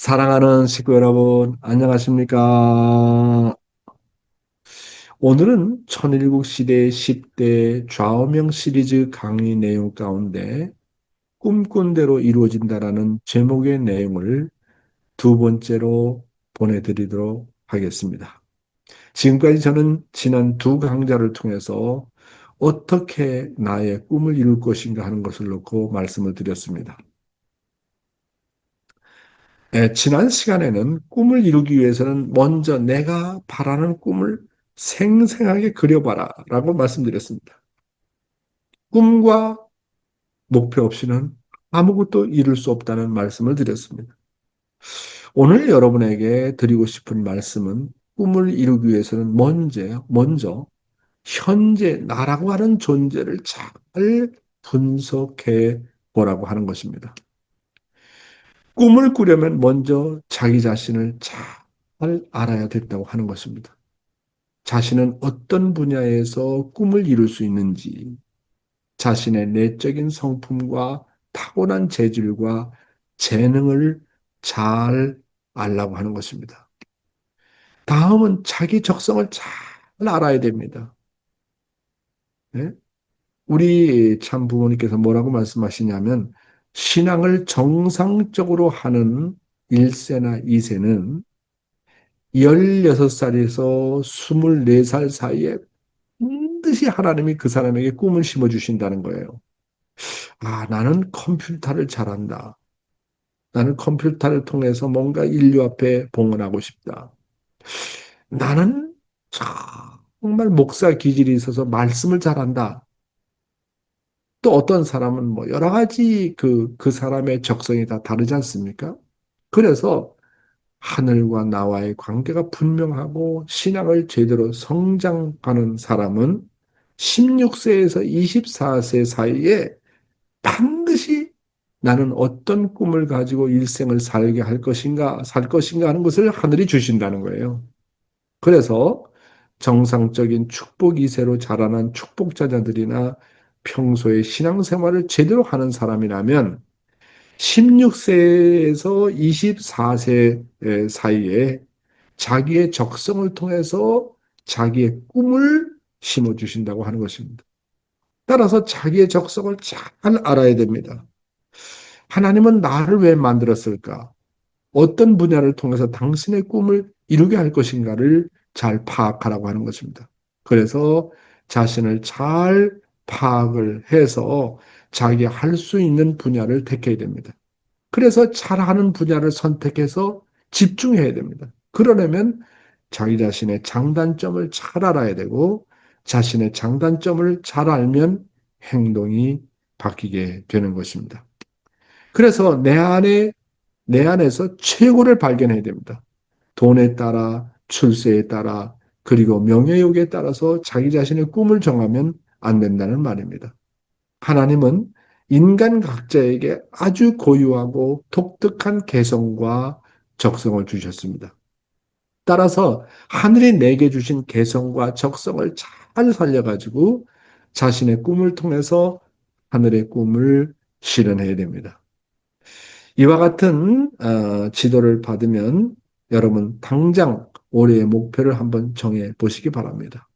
사랑하는 식구 여러분, 안녕하십니까? 오늘은 천일국 시대 10대 좌우명 시리즈 강의 내용 가운데 꿈꾼 대로 이루어진다라는 제목의 내용을 두 번째로 보내드리도록 하겠습니다. 지금까지 저는 지난 두 강좌를 통해서 어떻게 나의 꿈을 이룰 것인가 하는 것을 놓고 말씀을 드렸습니다. 지난 시간에는 꿈을 이루기 위해서는 먼저 내가 바라는 꿈을 생생하게 그려봐라 라고 말씀드렸습니다. 꿈과 목표 없이는 아무것도 이룰 수 없다는 말씀을 드렸습니다. 오늘 여러분에게 드리고 싶은 말씀은 꿈을 이루기 위해서는 먼저 현재 나라고 하는 존재를 잘 분석해 보라고 하는 것입니다. 꿈을 꾸려면 먼저 자기 자신을 잘 알아야 된다고 하는 것입니다. 자신은 어떤 분야에서 꿈을 이룰 수 있는지, 자신의 내적인 성품과 타고난 재질과 재능을 잘 알라고 하는 것입니다. 다음은 자기 적성을 잘 알아야 됩니다. 네? 우리 참 부모님께서 뭐라고 말씀하시냐면, 신앙을 정상적으로 하는 1세나 2세는 16살에서 24살 사이에 반드시 하나님이 그 사람에게 꿈을 심어주신다는 거예요. 아, 나는 컴퓨터를 잘한다. 나는 컴퓨터를 통해서 뭔가 인류 앞에 봉헌하고 싶다. 나는 정말 목사 기질이 있어서 말씀을 잘한다. 또 어떤 사람은 뭐 여러 가지 그 사람의 적성이 다 다르지 않습니까? 그래서 하늘과 나와의 관계가 분명하고 신앙을 제대로 성장하는 사람은 16세에서 24세 사이에 반드시 나는 어떤 꿈을 가지고 일생을 살게 할 것인가, 살 것인가 하는 것을 하늘이 주신다는 거예요. 그래서 정상적인 축복 2세로 자라난 축복자들이나 평소에 신앙생활을 제대로 하는 사람이라면 16세에서 24세 사이에 자기의 적성을 통해서 자기의 꿈을 심어주신다고 하는 것입니다. 따라서 자기의 적성을 잘 알아야 됩니다. 하나님은 나를 왜 만들었을까? 어떤 분야를 통해서 당신의 꿈을 이루게 할 것인가를 잘 파악하라고 하는 것입니다. 그래서 자신을 잘 파악을 해서 자기 할 수 있는 분야를 택해야 됩니다. 그래서 잘하는 분야를 선택해서 집중해야 됩니다. 그러려면 자기 자신의 장단점을 잘 알아야 되고 자신의 장단점을 잘 알면 행동이 바뀌게 되는 것입니다. 그래서 내 안에서 최고를 발견해야 됩니다. 돈에 따라, 출세에 따라, 그리고 명예욕에 따라서 자기 자신의 꿈을 정하면 안 된다는 말입니다. 하나님은 인간 각자에게 아주 고유하고 독특한 개성과 적성을 주셨습니다. 따라서 하늘이 내게 주신 개성과 적성을 잘 살려가지고 자신의 꿈을 통해서 하늘의 꿈을 실현해야 됩니다. 이와 같은 지도를 받으면 여러분 당장 올해의 목표를 한번 정해 보시기 바랍니다.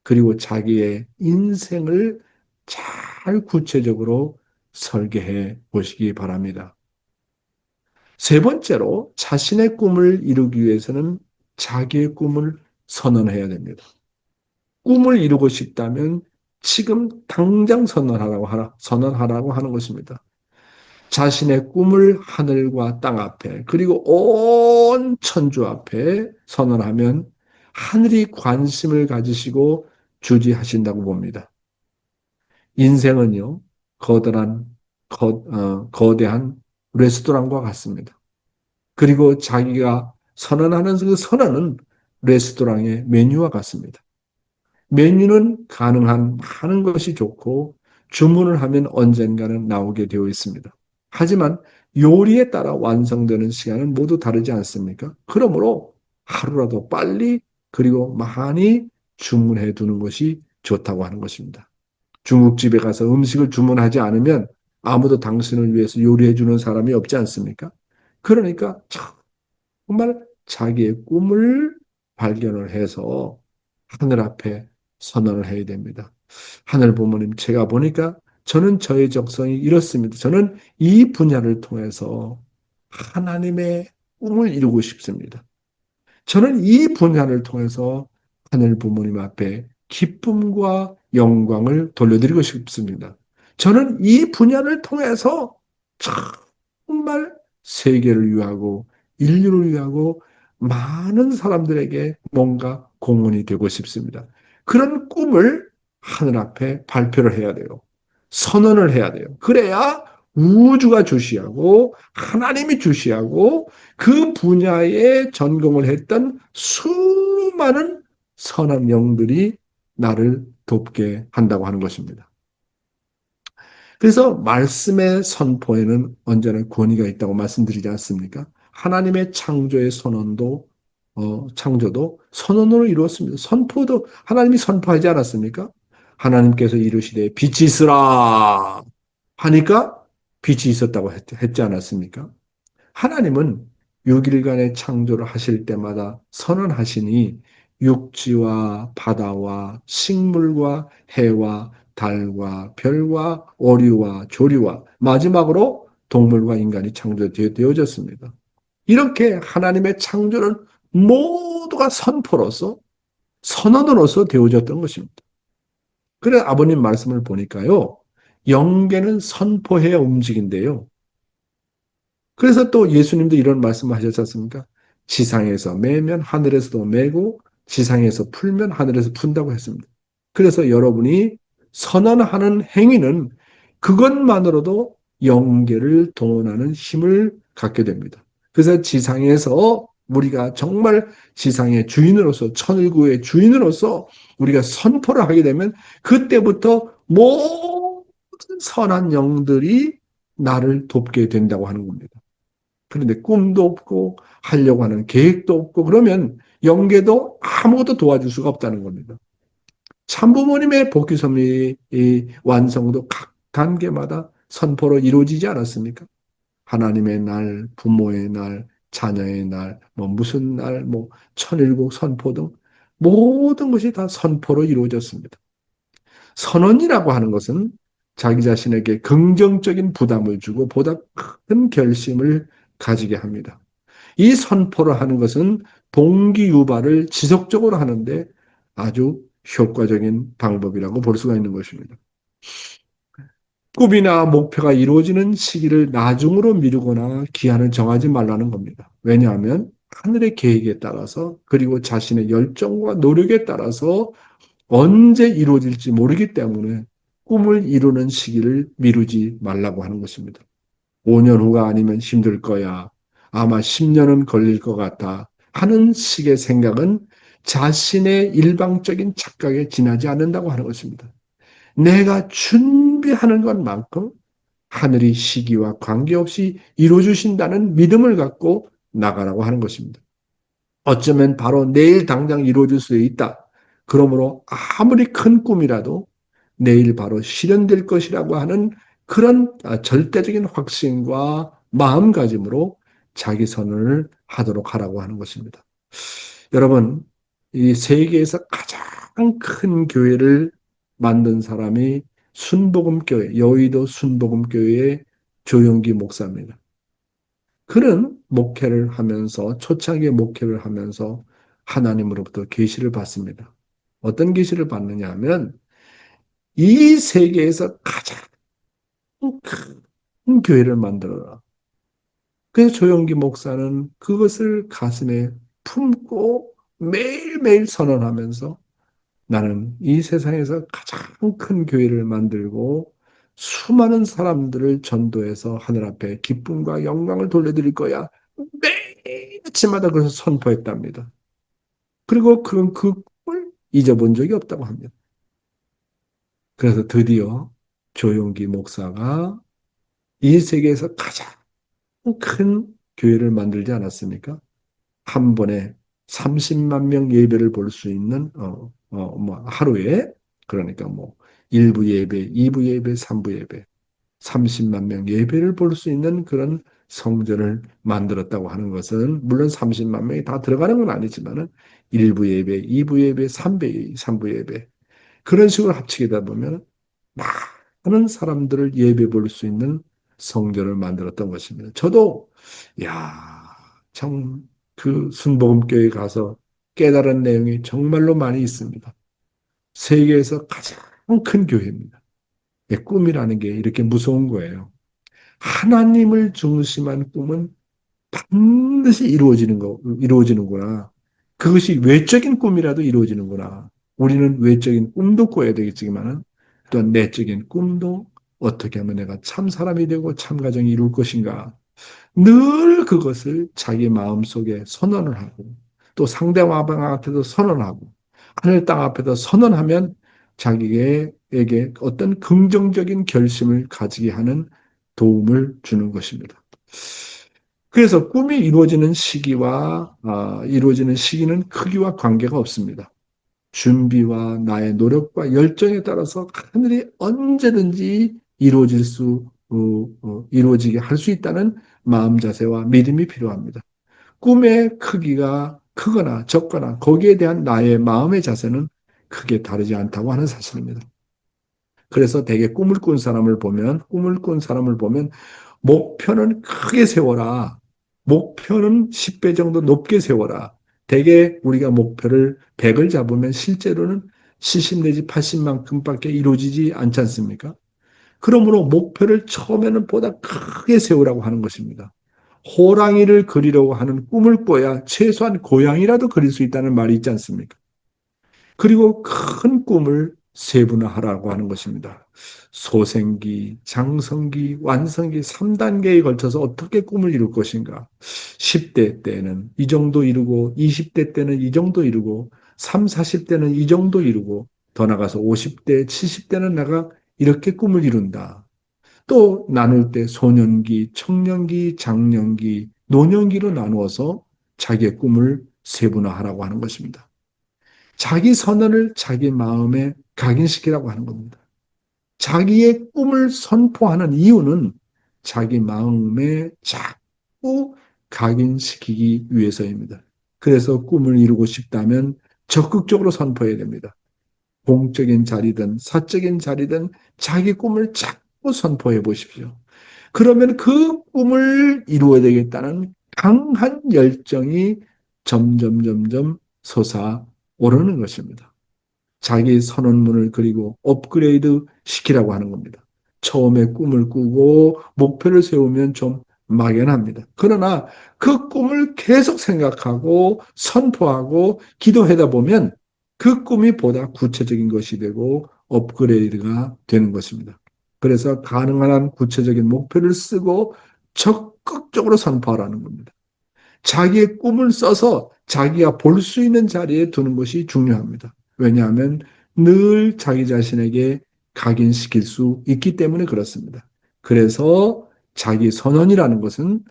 그리고 자기의 인생을 잘 구체적으로 설계해 보시기 바랍니다. 세 번째로 자신의 꿈을 이루기 위해서는 자기의 꿈을 선언해야 됩니다. 꿈을 이루고 싶다면 지금 당장 선언하라고 하는 것입니다. 자신의 꿈을 하늘과 땅 앞에 그리고 온 천주 앞에 선언하면 하늘이 관심을 가지시고 주지하신다고 봅니다. 인생은요, 거대한 레스토랑과 같습니다. 그리고 자기가 선언하는 그 선언은 레스토랑의 메뉴와 같습니다. 메뉴는 가능한 많은 것이 좋고 주문을 하면 언젠가는 나오게 되어 있습니다. 하지만 요리에 따라 완성되는 시간은 모두 다르지 않습니까? 그러므로 하루라도 빨리 그리고 많이 주문해 두는 것이 좋다고 하는 것입니다. 중국집에 가서 음식을 주문하지 않으면 아무도 당신을 위해서 요리해 주는 사람이 없지 않습니까? 그러니까 정말 자기의 꿈을 발견을 해서 하늘 앞에 선언을 해야 됩니다. 하늘 부모님, 제가 보니까 저는 저의 적성이 이렇습니다. 저는 이 분야를 통해서 하나님의 꿈을 이루고 싶습니다. 저는 이 분야를 통해서 하늘 부모님 앞에 기쁨과 영광을 돌려드리고 싶습니다. 저는 이 분야를 통해서 정말 세계를 위하고 인류를 위하고 많은 사람들에게 뭔가 공헌이 되고 싶습니다. 그런 꿈을 하늘 앞에 발표를 해야 돼요. 선언을 해야 돼요. 그래야 우주가 주시하고 하나님이 주시하고 그 분야에 전공을 했던 수많은 선한 영들이 나를 돕게 한다고 하는 것입니다. 그래서 말씀의 선포에는 언제나 권위가 있다고 말씀드리지 않습니까? 하나님의 창조의 선언도 창조도 선언으로 이루었습니다. 선포도 하나님이 선포하지 않았습니까? 하나님께서 이르시되 빛이 있으라 하니까 빛이 있었다고 했지 않았습니까? 하나님은 6일간의 창조를 하실 때마다 선언하시니 육지와 바다와 식물과 해와 달과 별과 오리와 조리와 마지막으로 동물과 인간이 창조되어졌습니다. 이렇게 하나님의 창조는 모두가 선포로서 선언으로서 되어졌던 것입니다. 그래 아버님 말씀을 보니까요. 영계는 선포해야 움직인대요. 그래서 또 예수님도 이런 말씀을 하셨지 않습니까? 지상에서 매면 하늘에서도 매고 지상에서 풀면 하늘에서 푼다고 했습니다. 그래서 여러분이 선언하는 행위는 그것만으로도 영계를 동원하는 힘을 갖게 됩니다. 그래서 지상에서 우리가 정말 지상의 주인으로서 천일구의 주인으로서 우리가 선포를 하게 되면 그때부터 모든 선한 영들이 나를 돕게 된다고 하는 겁니다. 그런데 꿈도 없고 하려고 하는 계획도 없고 그러면 영계도 아무것도 도와줄 수가 없다는 겁니다. 참부모님의 복귀섭리 완성도 각 단계마다 선포로 이루어지지 않았습니까? 하나님의 날, 부모의 날, 자녀의 날, 뭐 무슨 날, 뭐 천일국 선포 등 모든 것이 다 선포로 이루어졌습니다. 선언이라고 하는 것은 자기 자신에게 긍정적인 부담을 주고 보다 큰 결심을 가지게 합니다. 이 선포를 하는 것은 동기 유발을 지속적으로 하는데 아주 효과적인 방법이라고 볼 수가 있는 것입니다. 꿈이나 목표가 이루어지는 시기를 나중으로 미루거나 기한을 정하지 말라는 겁니다. 왜냐하면 하늘의 계획에 따라서 그리고 자신의 열정과 노력에 따라서 언제 이루어질지 모르기 때문에 꿈을 이루는 시기를 미루지 말라고 하는 것입니다. 5년 후가 아니면 힘들 거야. 아마 10년은 걸릴 것 같아. 하는 식의 생각은 자신의 일방적인 착각에 지나지 않는다고 하는 것입니다. 내가 준비하는 것만큼 하늘이 시기와 관계없이 이루어주신다는 믿음을 갖고 나가라고 하는 것입니다. 어쩌면 바로 내일 당장 이루어질 수 있다. 그러므로 아무리 큰 꿈이라도 내일 바로 실현될 것이라고 하는 그런 절대적인 확신과 마음가짐으로 자기 선언을 하도록 하라고 하는 것입니다. 여러분, 이 세계에서 가장 큰 교회를 만든 사람이 순복음교회, 여의도 순복음교회의 조용기 목사입니다. 그는 목회를 하면서 초창기에 목회를 하면서 하나님으로부터 계시를 받습니다. 어떤 계시를 받느냐 하면 이 세계에서 가장 큰 교회를 만들어라. 그래서 조영기 목사는 그것을 가슴에 품고 매일매일 선언하면서 나는 이 세상에서 가장 큰 교회를 만들고 수많은 사람들을 전도해서 하늘 앞에 기쁨과 영광을 돌려드릴 거야. 매일 아침마다 그래서 선포했답니다. 그리고 그런 그 꿈을 잊어본 적이 없다고 합니다. 그래서 드디어 조용기 목사가 이 세계에서 가장 큰 교회를 만들지 않았습니까? 한 번에 30만 명 예배를 볼 수 있는 뭐 하루에 그러니까 뭐 1부 예배, 2부 예배, 3부 예배 30만 명 예배를 볼 수 있는 그런 성전을 만들었다고 하는 것은 물론 30만 명이 다 들어가는 건 아니지만은 1부 예배, 2부 예배, 3부 예배 그런 식으로 합치게 되다 보면 많은 사람들을 예배 볼 수 있는 성전을 만들었던 것입니다. 저도 야, 참 그 순복음교회 가서 깨달은 내용이 정말로 많이 있습니다. 세계에서 가장 큰 교회입니다. 꿈이라는 게 이렇게 무서운 거예요. 하나님을 중심한 꿈은 반드시 이루어지는구나. 그것이 외적인 꿈이라도 이루어지는구나. 우리는 외적인 꿈도 꿔야 되겠지만은 또한 내적인 꿈도 어떻게 하면 내가 참 사람이 되고 참 가정이 이룰 것인가. 늘 그것을 자기 마음속에 선언을 하고 또 상대방 앞에도 선언하고 하늘 땅 앞에서 선언하면 자기에게 어떤 긍정적인 결심을 가지게 하는 도움을 주는 것입니다. 그래서 꿈이 이루어지는 시기는 크기와 관계가 없습니다. 준비와 나의 노력과 열정에 따라서 하늘이 언제든지 이루어지게 할 수 있다는 마음 자세와 믿음이 필요합니다. 꿈의 크기가 크거나 적거나 거기에 대한 나의 마음의 자세는 크게 다르지 않다고 하는 사실입니다. 그래서 대개 꿈을 꾼 사람을 보면 목표는 크게 세워라. 목표는 10배 정도 높게 세워라. 대개 우리가 목표를 100을 잡으면 실제로는 70 내지 80만큼밖에 이루어지지 않지 않습니까? 그러므로 목표를 처음에는 보다 크게 세우라고 하는 것입니다. 호랑이를 그리려고 하는 꿈을 꿔야 최소한 고양이라도 그릴 수 있다는 말이 있지 않습니까? 그리고 큰 꿈을 세분화하라고 하는 것입니다. 소생기, 장성기, 완성기 3단계에 걸쳐서 어떻게 꿈을 이룰 것인가. 10대 때는 이 정도 이루고 20대 때는 이 정도 이루고 3, 40대는 이 정도 이루고 더 나가서 50대, 70대는 내가 이렇게 꿈을 이룬다. 또 나눌 때 소년기, 청년기, 장년기, 노년기로 나누어서 자기의 꿈을 세분화하라고 하는 것입니다. 자기 선언을 자기 마음에 각인시키라고 하는 겁니다. 자기의 꿈을 선포하는 이유는 자기 마음에 자꾸 각인시키기 위해서입니다. 그래서 꿈을 이루고 싶다면 적극적으로 선포해야 됩니다. 공적인 자리든 사적인 자리든 자기 꿈을 자꾸 선포해 보십시오. 그러면 그 꿈을 이루어야 되겠다는 강한 열정이 점점 솟아오르는 것입니다. 자기 선언문을 그리고 업그레이드 시키라고 하는 겁니다. 처음에 꿈을 꾸고 목표를 세우면 좀 막연합니다. 그러나 그 꿈을 계속 생각하고 선포하고 기도하다 보면 그 꿈이 보다 구체적인 것이 되고 업그레이드가 되는 것입니다. 그래서 가능한 한 구체적인 목표를 쓰고 적극적으로 선포하라는 겁니다. 자기의 꿈을 써서 자기가 볼 수 있는 자리에 두는 것이 중요합니다. 왜냐하면 늘 자기 자신에게 각인시킬 수 있기 때문에 그렇습니다. 그래서 자기 선언이라는 것은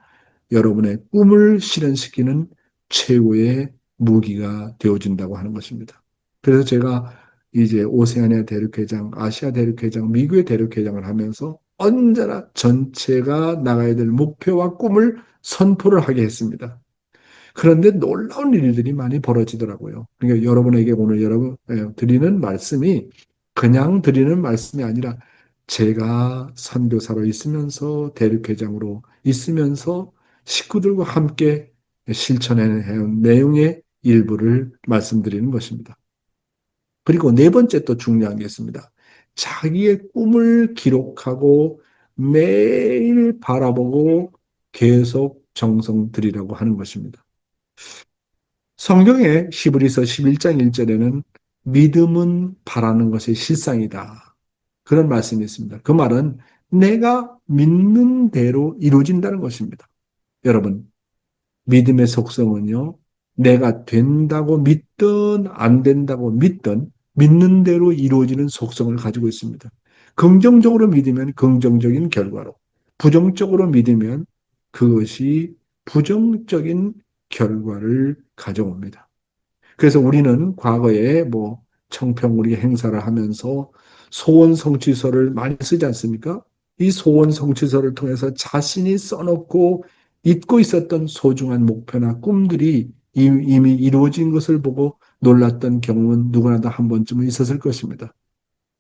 여러분의 꿈을 실현시키는 최고의 무기가 되어준다고 하는 것입니다. 그래서 제가 이제 오세아니아 대륙회장, 아시아 대륙회장, 미국의 대륙회장을 하면서 언제나 전체가 나가야 될 목표와 꿈을 선포를 하게 했습니다. 그런데 놀라운 일들이 많이 벌어지더라고요. 그러니까 여러분에게 오늘 드리는 말씀이 그냥 드리는 말씀이 아니라 제가 선교사로 있으면서 대륙회장으로 있으면서 식구들과 함께 실천해온 내용의 일부를 말씀드리는 것입니다. 그리고 네 번째 또 중요한 게 있습니다. 자기의 꿈을 기록하고 매일 바라보고 계속 정성 들이라고 하는 것입니다. 성경의 히브리서 11장 1절에는 믿음은 바라는 것의 실상이다. 그런 말씀이 있습니다. 그 말은 내가 믿는 대로 이루어진다는 것입니다. 여러분, 믿음의 속성은요, 내가 된다고 믿든 안 된다고 믿든 믿는 대로 이루어지는 속성을 가지고 있습니다. 긍정적으로 믿으면 긍정적인 결과로, 부정적으로 믿으면 그것이 부정적인 결과를 가져옵니다. 그래서 우리는 과거에 청평 우리 행사를 하면서 소원 성취서를 많이 쓰지 않습니까? 이 소원 성취서를 통해서 자신이 써놓고 잊고 있었던 소중한 목표나 꿈들이 이미 이루어진 것을 보고 놀랐던 경험은 누구나 다 한 번쯤은 있었을 것입니다.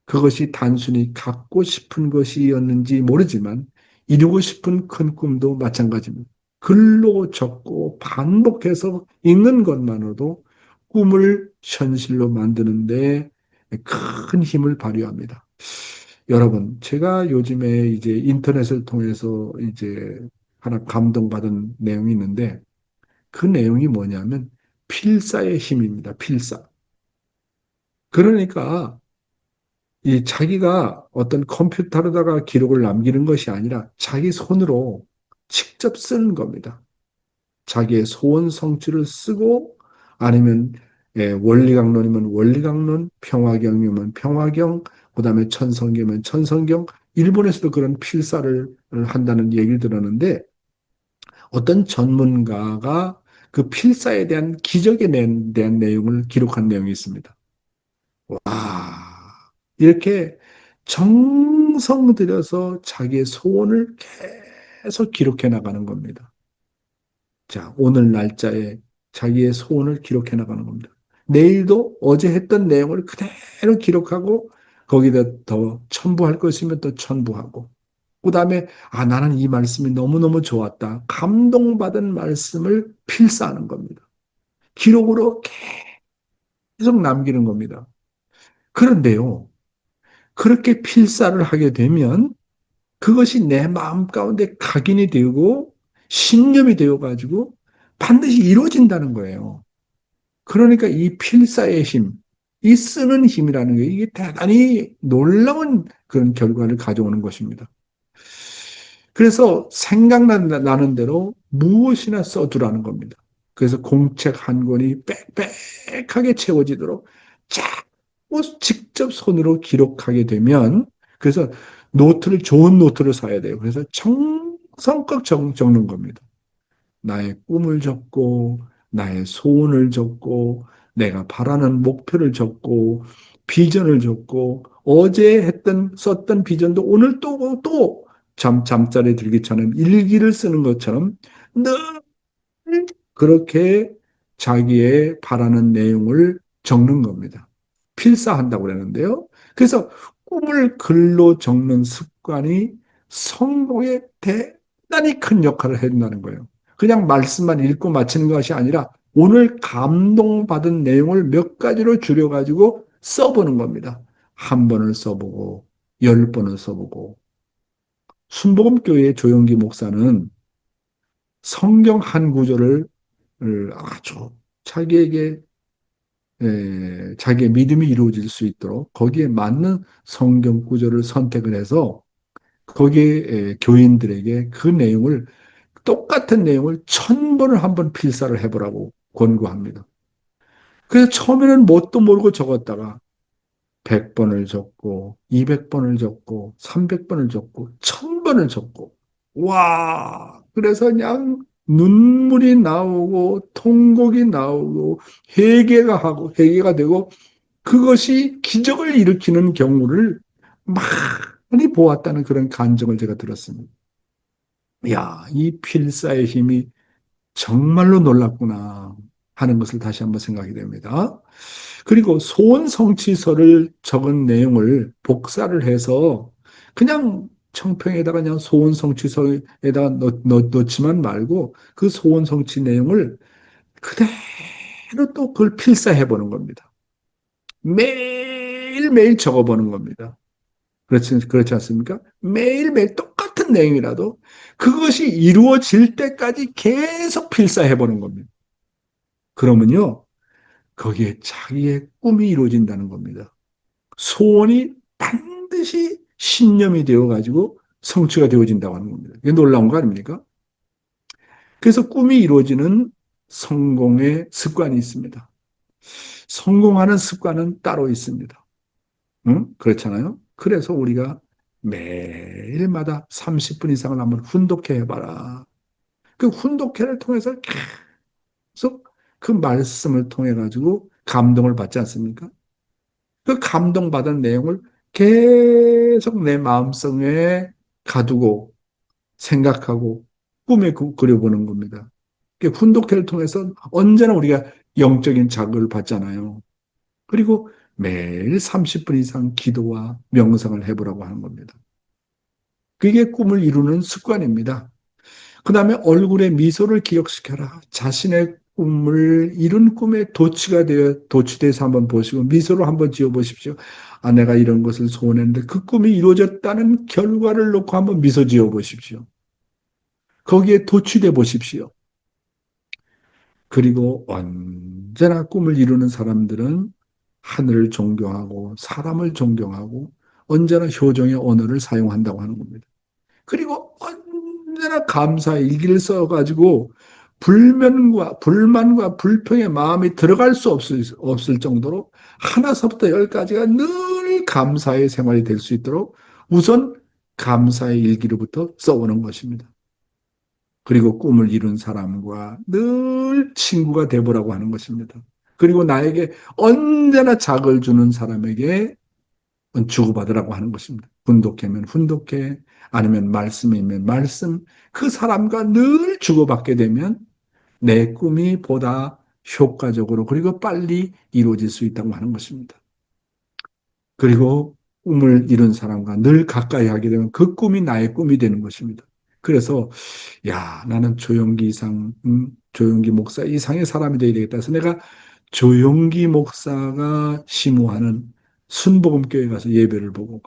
그것이 단순히 갖고 싶은 것이었는지 모르지만 이루고 싶은 큰 꿈도 마찬가지입니다. 글로 적고 반복해서 읽는 것만으로도 꿈을 현실로 만드는데 큰 힘을 발휘합니다. 여러분, 제가 요즘에 이제 인터넷을 통해서 이제 하나 감동받은 내용이 있는데 그 내용이 뭐냐면 필사의 힘입니다. 필사. 그러니까 이 자기가 어떤 컴퓨터로다가 기록을 남기는 것이 아니라 자기 손으로 직접 쓰는 겁니다. 자기의 소원 성취를 쓰고 아니면 원리강론이면 원리강론, 평화경이면 평화경, 그다음에 천성경이면 천성경. 일본에서도 그런 필사를 한다는 얘기를 들었는데 어떤 전문가가 그 필사에 대한 기적에 대한 내용을 기록한 내용이 있습니다. 와, 이렇게 정성 들여서 자기의 소원을 계속 기록해 나가는 겁니다. 자, 오늘 날짜에 자기의 소원을 기록해 나가는 겁니다. 내일도 어제 했던 내용을 그대로 기록하고 거기다 더 첨부할 것이면 또 첨부하고 그 다음에 아 나는 이 말씀이 너무너무 좋았다. 감동받은 말씀을 필사하는 겁니다. 기록으로 계속 남기는 겁니다. 그런데요. 그렇게 필사를 하게 되면 그것이 내 마음 가운데 각인이 되고 신념이 되어 가지고 반드시 이루어진다는 거예요. 그러니까 이 필사의 힘, 이 쓰는 힘이라는 게 이게 대단히 놀라운 그런 결과를 가져오는 것입니다. 그래서 생각나는 대로 무엇이나 써두라는 겁니다. 그래서 공책 한 권이 빽빽하게 채워지도록 자꾸 직접 손으로 기록하게 되면 그래서 노트를 좋은 노트를 사야 돼요. 그래서 정성껏 적는 겁니다. 나의 꿈을 적고 나의 소원을 적고 내가 바라는 목표를 적고 비전을 적고 어제 했던 썼던 비전도 오늘 또 잠자리 들기처럼 일기를 쓰는 것처럼 늘 그렇게 자기의 바라는 내용을 적는 겁니다. 필사한다고 그러는데요. 그래서 꿈을 글로 적는 습관이 성공에 대단히 큰 역할을 해준다는 거예요. 그냥 말씀만 읽고 마치는 것이 아니라 오늘 감동받은 내용을 몇 가지로 줄여가지고 써보는 겁니다. 한 번을 써보고, 10번을 써보고. 순복음교회 조영기 목사는 성경 한 구절을 아주 자기에게 자기의 믿음이 이루어질 수 있도록 거기에 맞는 성경 구절을 선택을 해서 거기에 교인들에게 그 내용을 똑같은 내용을 1000번을 한번 필사를 해보라고 권고합니다. 그래서 처음에는 뭣도 모르고 적었다가 100번을 적고 200번을 적고 300번을 적고 1000번을 적고 와 그래서 그냥 눈물이 나오고 통곡이 나오고 회개가 되고 그것이 기적을 일으키는 경우를 많이 보았다는 그런 간증을 제가 들었습니다. 야, 이 필사의 힘이 정말로 놀랍구나 하는 것을 다시 한번 생각이 됩니다. 그리고 소원 성취서를 적은 내용을 복사를 해서 그냥 청평에다가 그냥 소원 성취서에다가 넣지만 말고 그 소원 성취 내용을 그대로 또 그걸 필사해 보는 겁니다. 매일매일 적어보는 겁니다. 그렇지 않습니까? 매일매일 똑같은 내용이라도 그것이 이루어질 때까지 계속 필사해 보는 겁니다. 그러면요, 거기에 자기의 꿈이 이루어진다는 겁니다. 소원이 반드시 신념이 되어가지고 성취가 되어진다고 하는 겁니다. 이게 놀라운 거 아닙니까? 그래서 꿈이 이루어지는 성공의 습관이 있습니다. 성공하는 습관은 따로 있습니다. 응? 그렇잖아요? 그래서 우리가 매일마다 30분 이상을 한번 훈독해 해봐라. 그 훈독회를 통해서 계속 그 말씀을 통해 가지고 감동을 받지 않습니까? 그 감동받은 내용을 계속 내 마음속에 가두고 생각하고 꿈에 그려보는 겁니다. 훈독회를 통해서 언제나 우리가 영적인 자극을 받잖아요. 그리고 매일 30분 이상 기도와 명상을 해보라고 하는 겁니다. 그게 꿈을 이루는 습관입니다. 그 다음에 얼굴에 미소를 기억시켜라. 자신의 꿈을 이룬 꿈에 도취돼서 한번 보시고 미소를 한번 지어 보십시오. 아, 내가 이런 것을 소원했는데 그 꿈이 이루어졌다는 결과를 놓고 한번 미소 지어 보십시오. 거기에 도취돼 보십시오. 그리고 언제나 꿈을 이루는 사람들은 하늘을 존경하고 사람을 존경하고 언제나 효정의 언어를 사용한다고 하는 겁니다. 그리고 언제나 감사 일기를 써가지고 불만과 불평의 마음이 들어갈 수 없을 정도로 하나서부터 열까지가 늘 감사의 생활이 될 수 있도록 우선 감사의 일기로부터 써오는 것입니다. 그리고 꿈을 이룬 사람과 늘 친구가 되보라고 하는 것입니다. 그리고 나에게 언제나 작을 주는 사람에게 주고받으라고 하는 것입니다. 훈독회면 훈독회, 아니면 말씀이면 말씀, 그 사람과 늘 주고받게 되면 내 꿈이 보다 효과적으로 그리고 빨리 이루어질 수 있다고 하는 것입니다. 그리고 꿈을 이룬 사람과 늘 가까이 하게 되면 그 꿈이 나의 꿈이 되는 것입니다. 그래서 야, 나는 조용기 이상, 조용기 목사 이상의 사람이 되어야 되겠다. 그래서 내가 조용기 목사가 심우하는 순복음교회 가서 예배를 보고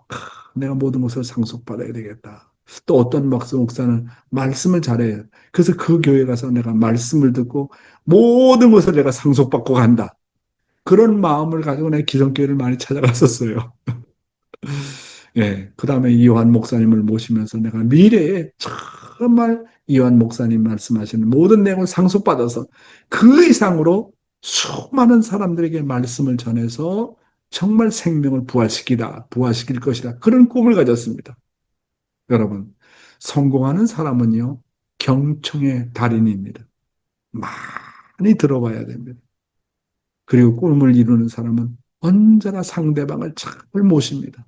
내가 모든 것을 상속받아야 되겠다. 또 어떤 목사는 말씀을 잘해요. 그래서 그 교회 가서 내가 말씀을 듣고 모든 것을 내가 상속받고 간다. 그런 마음을 가지고 내가 기성교회를 많이 찾아갔었어요. 예, 그 다음에 이완 목사님을 모시면서 내가 미래에 정말 이완 목사님 말씀하시는 모든 내용을 상속받아서 그 이상으로 수많은 사람들에게 말씀을 전해서 정말 생명을 부활시킬 것이다. 그런 꿈을 가졌습니다. 여러분, 성공하는 사람은요, 경청의 달인입니다. 많이 들어봐야 됩니다. 그리고 꿈을 이루는 사람은 언제나 상대방을 잘 모십니다.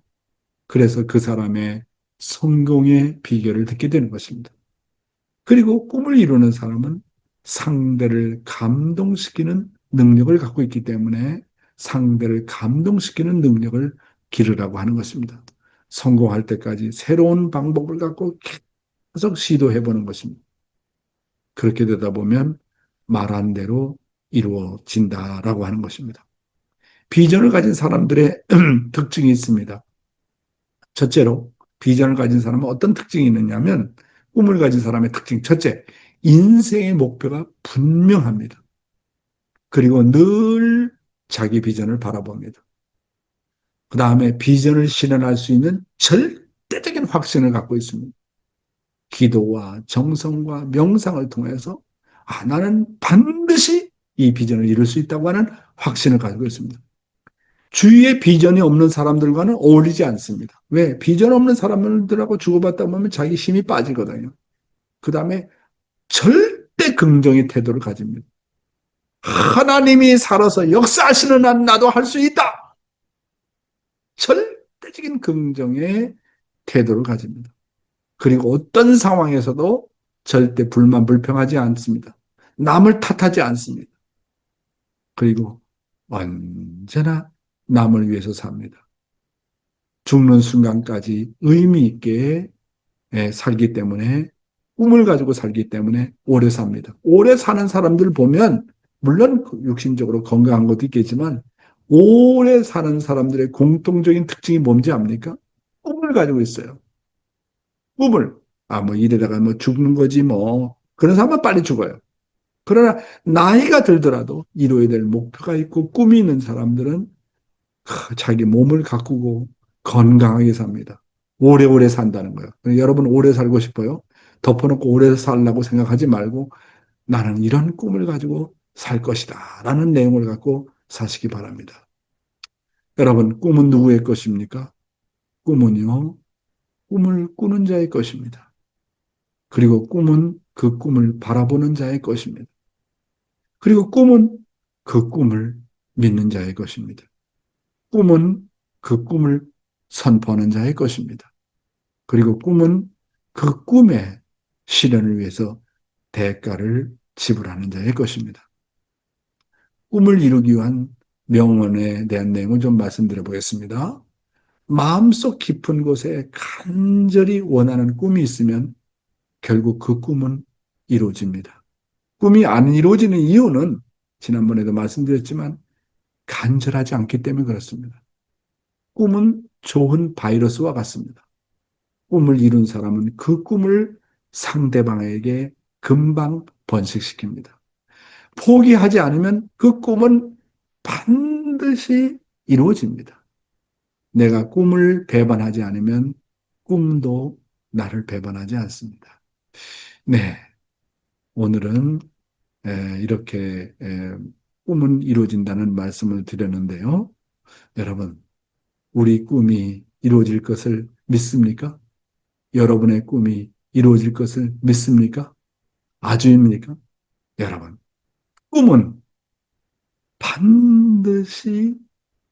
그래서 그 사람의 성공의 비결을 듣게 되는 것입니다. 그리고 꿈을 이루는 사람은 상대를 감동시키는 능력을 갖고 있기 때문에 상대를 감동시키는 능력을 기르라고 하는 것입니다. 성공할 때까지 새로운 방법을 갖고 계속 시도해 보는 것입니다. 그렇게 되다 보면 말한 대로 이루어진다라고 하는 것입니다. 비전을 가진 사람들의 특징이 있습니다. 첫째로 비전을 가진 사람은 어떤 특징이 있느냐면 꿈을 가진 사람의 특징. 첫째, 인생의 목표가 분명합니다. 그리고 늘 자기 비전을 바라봅니다. 그 다음에 비전을 실현할 수 있는 절대적인 확신을 갖고 있습니다. 기도와 정성과 명상을 통해서 나는 반드시 이 비전을 이룰 수 있다고 하는 확신을 가지고 있습니다. 주위에 비전이 없는 사람들과는 어울리지 않습니다. 왜? 비전 없는 사람들하고 주고받다 보면 자기 힘이 빠지거든요. 그 다음에 절대 긍정의 태도를 가집니다. 하나님이 살아서 역사하시는 한 나도 할 수 있다. 절대적인 긍정의 태도를 가집니다. 그리고 어떤 상황에서도 절대 불만 불평하지 않습니다. 남을 탓하지 않습니다. 그리고 언제나 남을 위해서 삽니다. 죽는 순간까지 의미 있게 살기 때문에 꿈을 가지고 살기 때문에 오래 삽니다. 오래 사는 사람들 보면 물론 육신적으로 건강한 것도 있겠지만 오래 사는 사람들의 공통적인 특징이 뭔지 압니까? 꿈을 가지고 있어요. 꿈을. 뭐 이러다가 뭐 죽는 거지 뭐. 그런 사람은 빨리 죽어요. 그러나 나이가 들더라도 이루어야 될 목표가 있고 꿈이 있는 사람들은 자기 몸을 가꾸고 건강하게 삽니다. 오래오래 산다는 거예요. 여러분 오래 살고 싶어요? 덮어놓고 오래 살라고 생각하지 말고 나는 이런 꿈을 가지고 살 것이다 라는 내용을 갖고 사시기 바랍니다. 여러분 꿈은 누구의 것입니까? 꿈은요. 꿈을 꾸는 자의 것입니다. 그리고 꿈은 그 꿈을 바라보는 자의 것입니다. 그리고 꿈은 그 꿈을 믿는 자의 것입니다. 꿈은 그 꿈을 선포하는 자의 것입니다. 그리고 꿈은 그 꿈의 실현을 위해서 대가를 지불하는 자의 것입니다. 꿈을 이루기 위한 명언에 대한 내용을 좀 말씀드려 보겠습니다. 마음속 깊은 곳에 간절히 원하는 꿈이 있으면 결국 그 꿈은 이루어집니다. 꿈이 안 이루어지는 이유는 지난번에도 말씀드렸지만 간절하지 않기 때문에 그렇습니다. 꿈은 좋은 바이러스와 같습니다. 꿈을 이룬 사람은 그 꿈을 상대방에게 금방 번식시킵니다. 포기하지 않으면 그 꿈은 반드시 이루어집니다. 내가 꿈을 배반하지 않으면 꿈도 나를 배반하지 않습니다. 네, 오늘은 이렇게 꿈은 이루어진다는 말씀을 드렸는데요. 여러분, 우리 꿈이 이루어질 것을 믿습니까? 여러분의 꿈이 이루어질 것을 믿습니까? 아주입니까? 여러분, 꿈은 반드시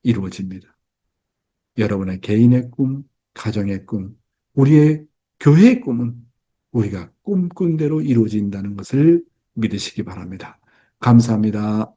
이루어집니다. 여러분의 개인의 꿈, 가정의 꿈, 우리의 교회의 꿈은 우리가 꿈꾼 대로 이루어진다는 것을 믿으시기 바랍니다. 감사합니다.